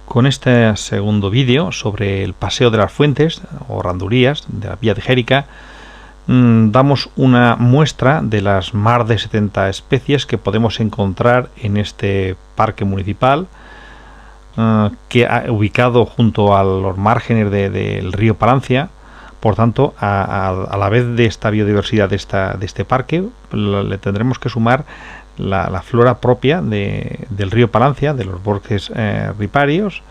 Con este segundo vídeo sobre el paseo de las fuentes o randurías de la Vía de Jérica, damos una muestra de las más de 70 especies que podemos encontrar en este parque municipal, que ha ubicado junto a los márgenes del río Palancia. Por tanto, a la vez de esta biodiversidad de este parque, le tendremos que sumar la flora propia del río Palancia, de los bosques riparios,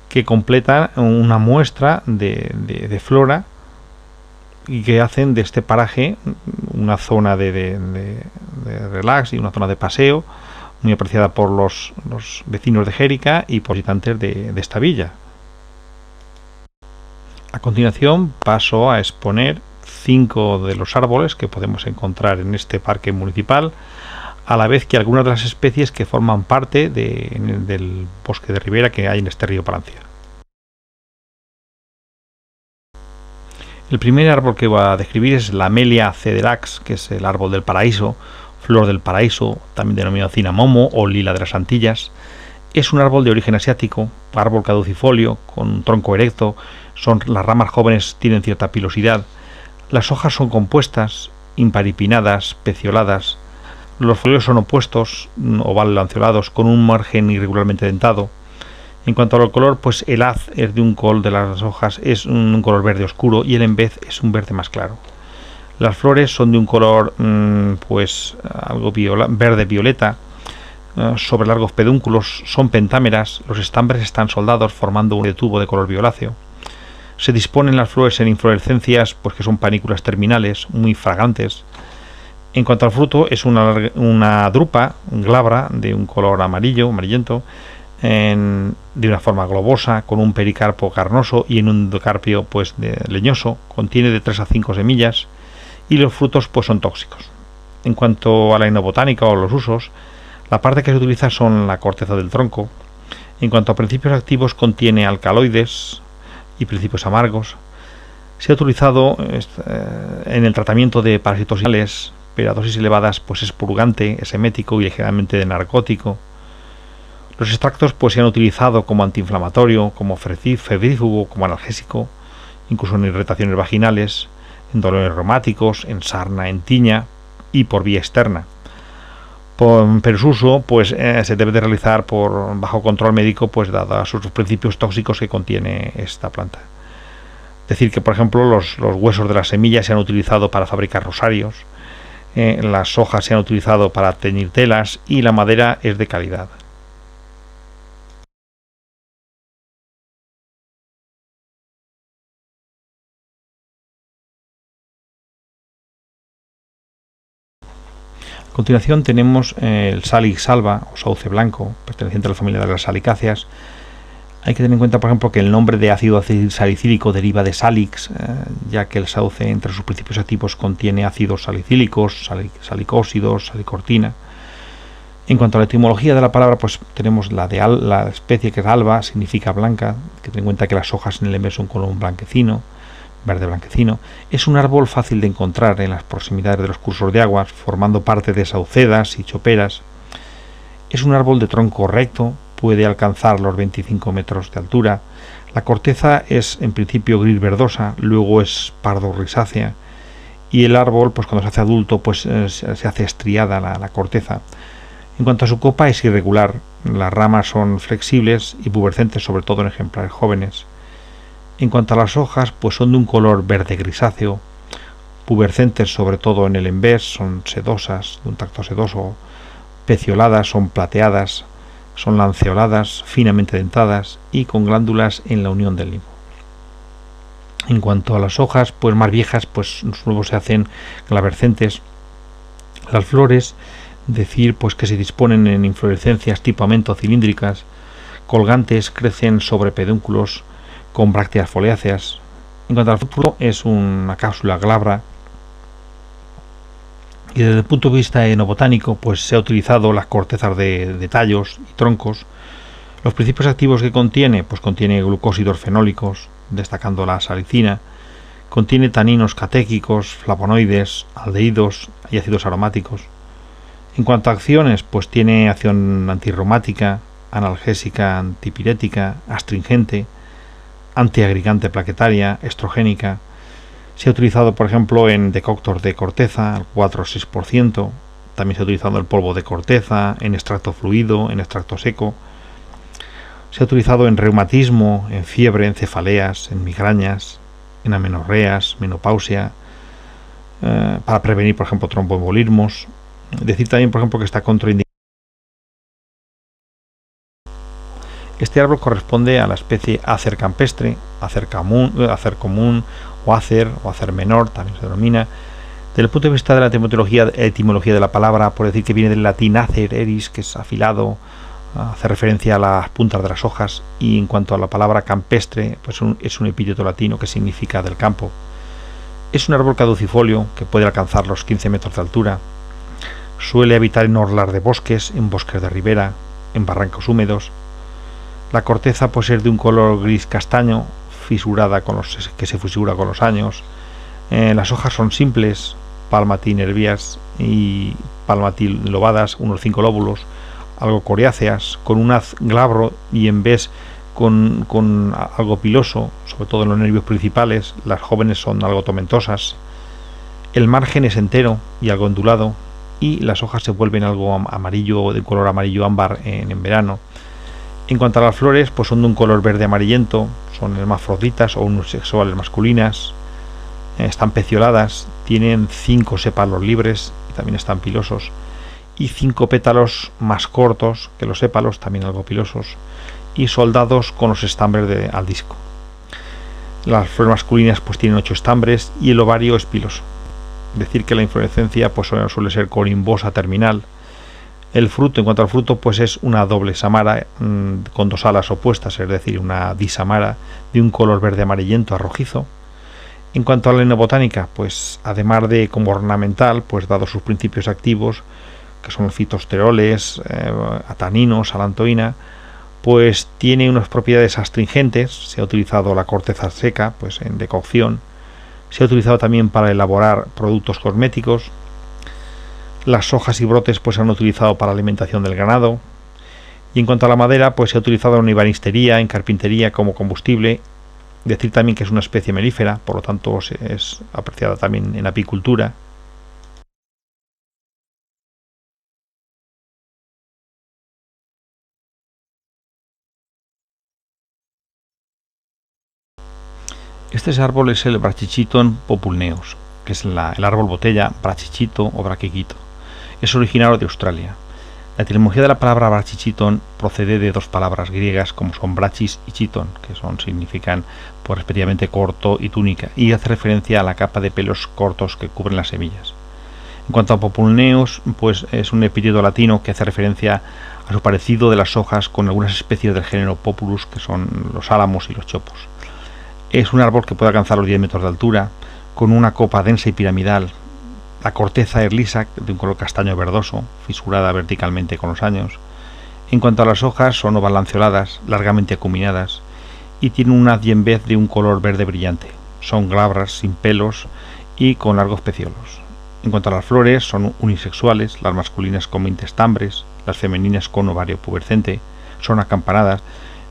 que completan una muestra de flora y que hacen de este paraje una zona de relax y una zona de paseo muy apreciada por los vecinos de Jérica y por visitantes de esta villa. A continuación paso a exponer 5 de los árboles que podemos encontrar en este parque municipal, a la vez que algunas de las especies que forman parte del bosque de ribera que hay en este río Palancia. El primer árbol que voy a describir es la Amelia cederax, que es el árbol del paraíso, flor del paraíso, también denominado cinamomo o lila de las Antillas. Es un árbol de origen asiático, árbol caducifolio, con un tronco erecto. Las ramas jóvenes tienen cierta pilosidad. Las hojas son compuestas, imparipinnadas, pecioladas. Los foliolos son opuestos, oval-lanceolados, con un margen irregularmente dentado. En cuanto al color, pues el haz es de un color de las hojas es un color verde oscuro y el envez es un verde más claro. Las flores son de un color algo verde-violeta, sobre largos pedúnculos, son pentámeras. Los estambres están soldados formando un tubo de color violáceo. Se disponen las flores en inflorescencias que son panículas terminales, muy fragantes. En cuanto al fruto, es una drupa glabra de un color amarillento, de una forma globosa, con un pericarpo carnoso y en un endocarpio leñoso. Contiene de 3 a 5 semillas y los frutos son tóxicos. En cuanto a la etnobotánica o los usos, la parte que se utiliza son la corteza del tronco. En cuanto a principios activos, contiene alcaloides y principios amargos. Se ha utilizado en el tratamiento de parasitosis, pero a dosis elevadas es purgante, es emético y ligeramente de narcótico. Los extractos se han utilizado como antiinflamatorio, como febrífugo, como analgésico, incluso en irritaciones vaginales, en dolores reumáticos, en sarna, en tiña y por vía externa. Pero su uso se debe de realizar bajo control médico, dados sus principios tóxicos que contiene esta planta. Decir que, por ejemplo, los huesos de las semillas se han utilizado para fabricar rosarios, las hojas se han utilizado para teñir telas y la madera es de calidad. A continuación tenemos el Salix alba o sauce blanco, perteneciente a la familia de las salicáceas. Hay que tener en cuenta, por ejemplo, que el nombre de ácido salicílico deriva de salix, ya que el sauce, entre sus principios activos, contiene ácidos salicílicos, salicósidos, salicortina. En cuanto a la etimología de la palabra, tenemos la especie que es alba, significa blanca. Hay que tener en cuenta que las hojas en el envés son color blanquecino, verde blanquecino. Es un árbol fácil de encontrar en las proximidades de los cursos de aguas, formando parte de saucedas y choperas. Es un árbol de tronco recto, puede alcanzar los 25 metros de altura. La corteza es en principio gris verdosa, luego es pardo grisácea y el árbol cuando se hace adulto se hace estriada la corteza. En cuanto a su copa, es irregular. Las ramas son flexibles y pubescentes, sobre todo en ejemplares jóvenes. En cuanto a las hojas, son de un color verde grisáceo, pubescentes sobre todo en el envés, son sedosas, de un tacto sedoso, pecioladas, son plateadas, son lanceoladas, finamente dentadas y con glándulas en la unión del limbo. En cuanto a las hojas, más viejas, luego se hacen glabrescentes. Las flores, que se disponen en inflorescencias tipo amento cilíndricas, colgantes, crecen sobre pedúnculos con brácteas foliáceas. En cuanto al fruto, es una cápsula glabra. Y desde el punto de vista enobotánico, se ha utilizado las cortezas de tallos y troncos. Los principios activos que contiene, contiene glucósidos fenólicos, destacando la salicina. Contiene taninos catéquicos, flavonoides, aldehídos y ácidos aromáticos. En cuanto a acciones, tiene acción antirreumática, analgésica, antipirética, astringente, antiagregante plaquetaria, estrogénica. Se ha utilizado, por ejemplo, en decoctos de corteza, al 4 o 6%. También se ha utilizado el polvo de corteza, en extracto fluido, en extracto seco. Se ha utilizado en reumatismo, en fiebre, en cefaleas, en migrañas, en amenorreas, menopausia, para prevenir, por ejemplo, tromboembolismos. Decir también, por ejemplo, que está contraindicado. Este árbol corresponde a la especie Acer campestre, Acer común o Acer menor, también se denomina. Desde el punto de vista de la etimología de la palabra, por decir que viene del latín acer eris, que es afilado, hace referencia a las puntas de las hojas, y en cuanto a la palabra campestre, pues es un epíteto latino que significa del campo. Es un árbol caducifolio que puede alcanzar los 15 metros de altura. Suele habitar en orlas de bosques, en bosques de ribera, en barrancos húmedos. La corteza puede ser de un color gris castaño, fisurada que se fisura con los años. Las hojas son simples, palmatinervias y palmatilobadas, unos 5 lóbulos, algo coriáceas, con un haz glabro y en vez con algo piloso, sobre todo en los nervios principales. Las jóvenes son algo tomentosas. El margen es entero y algo ondulado, y las hojas se vuelven algo amarillo, de color amarillo ámbar en verano. En cuanto a las flores, pues son de un color verde amarillento, son hermafroditas o unisexuales masculinas, están pecioladas, tienen 5 sépalos libres y también están pilosos, y 5 pétalos más cortos que los sépalos, también algo pilosos, y soldados con los estambres al disco. Las flores masculinas pues tienen 8 estambres y el ovario es piloso. Decir que la inflorescencia pues suele ser corimbosa terminal. El fruto, en cuanto al fruto, pues es una doble samara con 2 alas opuestas, es decir, una disamara de un color verde amarillento a rojizo. En cuanto a la enobotánica, pues además de como ornamental, pues dado sus principios activos, que son fitosteroles, ataninos, alantoína, pues tiene unas propiedades astringentes. Se ha utilizado la corteza seca, pues en decocción. Se ha utilizado también para elaborar productos cosméticos. Las hojas y brotes pues se han utilizado para alimentación del ganado. Y en cuanto a la madera, pues se ha utilizado en ebanistería, en carpintería como combustible. Decir también que es una especie melífera, por lo tanto es apreciada también en apicultura. Este árbol es el Brachychiton populneus, que es el árbol botella, brachychito o braquiquito. Es originario de Australia. La etimología de la palabra Brachychiton procede de 2 palabras griegas como son brachis y chiton, que significan pues respectivamente corto y túnica, y hace referencia a la capa de pelos cortos que cubren las semillas. En cuanto a populneus, pues es un epíteto latino que hace referencia a su parecido de las hojas con algunas especies del género Populus, que son los álamos y los chopos. Es un árbol que puede alcanzar los 10 metros de altura, con una copa densa y piramidal. La corteza es lisa, de un color castaño verdoso, fisurada verticalmente con los años. En cuanto a las hojas, son oval-lanceoladas, largamente acuminadas, y tienen un haz y en vez de un color verde brillante. Son glabras, sin pelos y con largos peciolos. En cuanto a las flores, son unisexuales, las masculinas con 20 estambres, las femeninas con ovario pubescente, son acampanadas,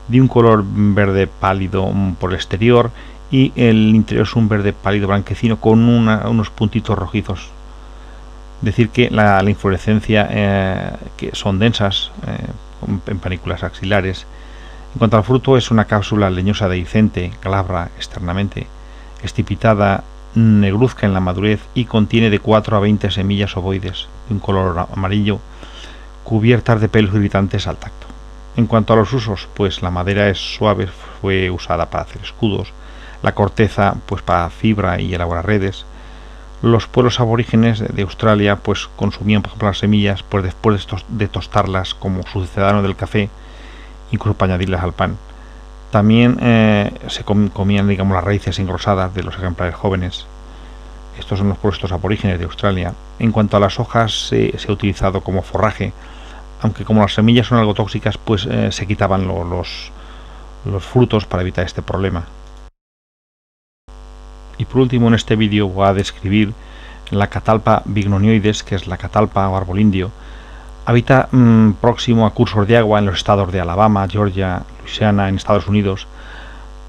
de un color verde pálido por el exterior, y el interior es un verde pálido blanquecino con unos puntitos rojizos. Decir que la inflorescencia que son densas, en panículas axilares. En cuanto al fruto, es una cápsula leñosa dehiscente, glabra externamente, estipitada, negruzca en la madurez y contiene de 4 a 20 semillas ovoides de un color amarillo, cubiertas de pelos irritantes al tacto. En cuanto a los usos, pues la madera es suave, fue usada para hacer escudos, la corteza pues para fibra y elaborar redes. Los pueblos aborígenes de Australia pues consumían, por ejemplo, las semillas pues después de tostarlas como sucedáneo del café, incluso para añadirlas al pan. También se comían, digamos, las raíces engrosadas de los ejemplares jóvenes. Estos son los puestos aborígenes de Australia. En cuanto a las hojas, se ha utilizado como forraje, aunque como las semillas son algo tóxicas, pues se quitaban los frutos para evitar este problema. Y por último, en este vídeo voy a describir la catalpa bignonioides, que es la catalpa o árbol indio. Habita próximo a cursos de agua en los estados de Alabama, Georgia, Luisiana, en Estados Unidos.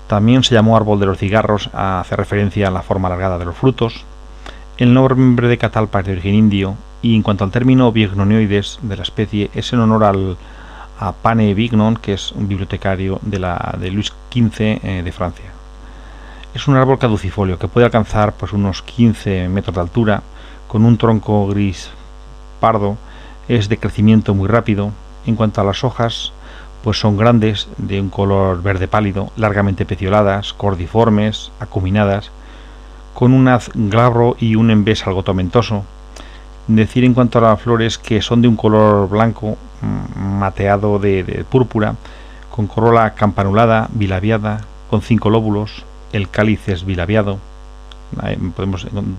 También se llamó árbol de los cigarros, hace referencia a la forma alargada de los frutos. El nombre de catalpa es de origen indio, y en cuanto al término bignonioides de la especie, es en honor a Pane Bignon, que es un bibliotecario de Luis XV de Francia. Es un árbol caducifolio que puede alcanzar pues, unos 15 metros de altura, con un tronco gris pardo. Es de crecimiento muy rápido. En cuanto a las hojas, pues son grandes, de un color verde pálido, largamente pecioladas, cordiformes, acuminadas, con un haz glabro y un envés algo tomentoso. Decir en cuanto a las flores que son de un color blanco mateado de púrpura, con corola campanulada, bilabiada, con 5 lóbulos. El cáliz es bilabiado.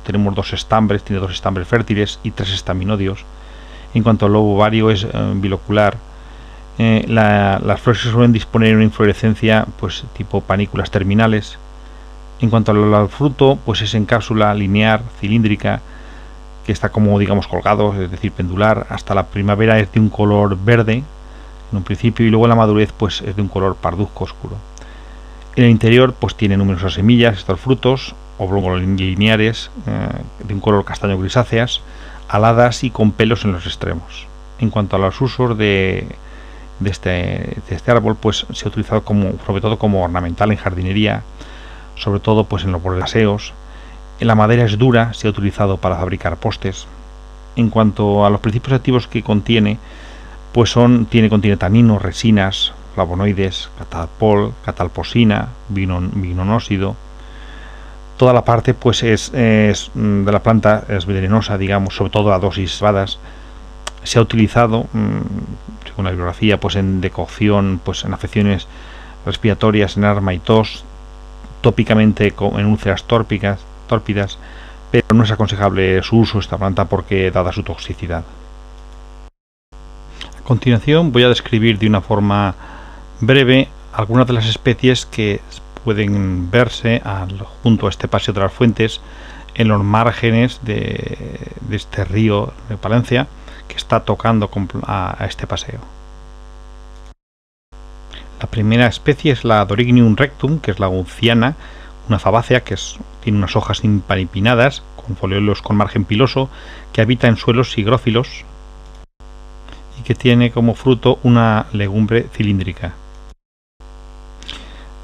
Tenemos 2 estambres, tiene 2 estambres fértiles y 3 estaminodios. En cuanto al lobo ovario, es bilocular. Las flores se suelen disponer en una inflorescencia pues tipo panículas terminales. En cuanto al fruto, pues es en cápsula linear, cilíndrica, que está como digamos colgado, es decir, pendular. Hasta la primavera es de un color verde en un principio, y luego en la madurez pues es de un color parduzco oscuro. En el interior pues tiene numerosas semillas, estos frutos oblongos lineares, de un color castaño grisáceas, aladas y con pelos en los extremos. En cuanto a los usos de este árbol, pues se ha utilizado sobre todo como ornamental en jardinería, sobre todo pues en los bordes de paseos. La madera es dura, se ha utilizado para fabricar postes. En cuanto a los principios activos que contiene, pues contiene taninos, resinas, flavonoides, catalposina, vinonósido. Toda la parte pues es de la planta es venenosa, digamos, sobre todo a dosis elevadas. Se ha utilizado, según la bibliografía, pues en decocción, pues en afecciones respiratorias, en asma y tos, tópicamente en úlceras tórpidas, pero no es aconsejable su uso esta planta porque dada su toxicidad. A continuación voy a describir de una forma breve algunas de las especies que pueden verse junto a este paseo de las fuentes, en los márgenes de este río de Palencia que está tocando a este paseo. La primera especie es la Dorygnium rectum, que es la unciana, una fabácea que tiene unas hojas imparipinadas con foliolos con margen piloso, que habita en suelos higrófilos y que tiene como fruto una legumbre cilíndrica.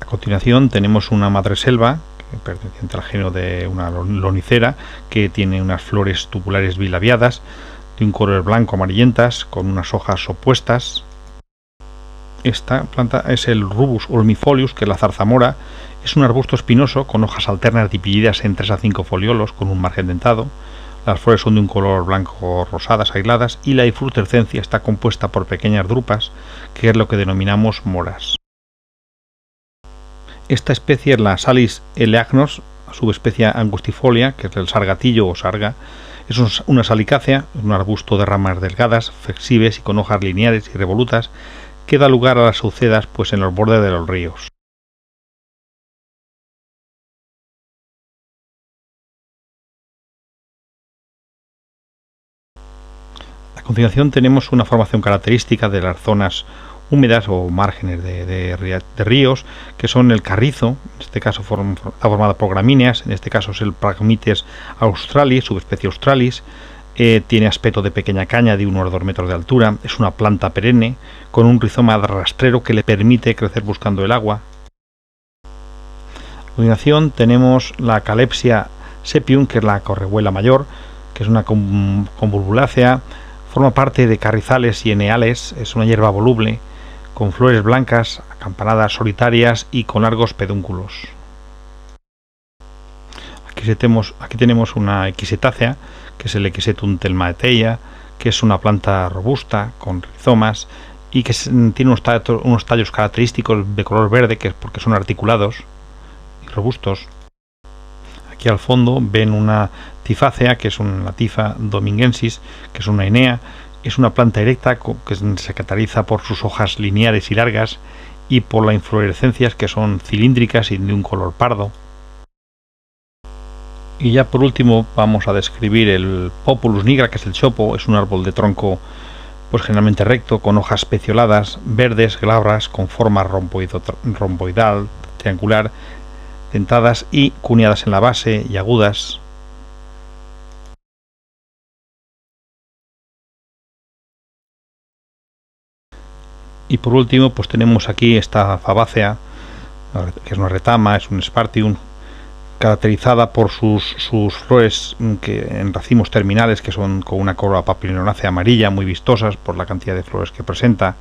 A continuación tenemos una madreselva, perteneciente al género de una lonicera, que tiene unas flores tubulares bilabiadas, de un color blanco amarillentas, con unas hojas opuestas. Esta planta es el Rubus ulmifolius, que es la zarzamora. Es un arbusto espinoso con hojas alternas divididas en 3 a 5 foliolos con un margen dentado. Las flores son de un color blanco rosadas aisladas, y la inflorescencia está compuesta por pequeñas drupas, que es lo que denominamos moras. Esta especie es la Salis eleagnos, subespecie angustifolia, que es el sargatillo o sarga. Es una salicácea, un arbusto de ramas delgadas, flexibles y con hojas lineares y revolutas, que da lugar a las saucedas pues en los bordes de los ríos. A continuación tenemos una formación característica de las zonas húmedas o márgenes de ríos, que son el carrizo, en este caso está formada por gramíneas, en este caso es el Phragmites australis, subespecie australis. Tiene aspecto de pequeña caña de 1 o 2 metros de altura, es una planta perenne con un rizoma rastrero que le permite crecer buscando el agua. A continuación tenemos la Calepsia sepium, que es la correhuela mayor, que es una convolvulácea, forma parte de carrizales y eneales, es una hierba voluble, con flores blancas, acampanadas, solitarias y con largos pedúnculos. Aquí tenemos una equisetácea, que es el Equisetum telmaeteia, que es una planta robusta, con rizomas, y que tiene unos tallos característicos de color verde, que es porque son articulados y robustos. Aquí al fondo ven una tifácea, que es una Tifa domingensis, que es una enea. Es una planta erecta que se caracteriza por sus hojas lineares y largas y por las inflorescencias que son cilíndricas y de un color pardo. Y ya por último vamos a describir el Populus nigra, que es el chopo. Es un árbol de tronco pues generalmente recto, con hojas pecioladas, verdes, glabras, con forma romboidal, triangular, dentadas y cuneadas en la base y agudas. Y por último, pues tenemos aquí esta fabácea, que es una retama, es un Spartium, caracterizada por sus flores en racimos terminales, que son con una corola papilionácea amarilla, muy vistosas por la cantidad de flores que presenta.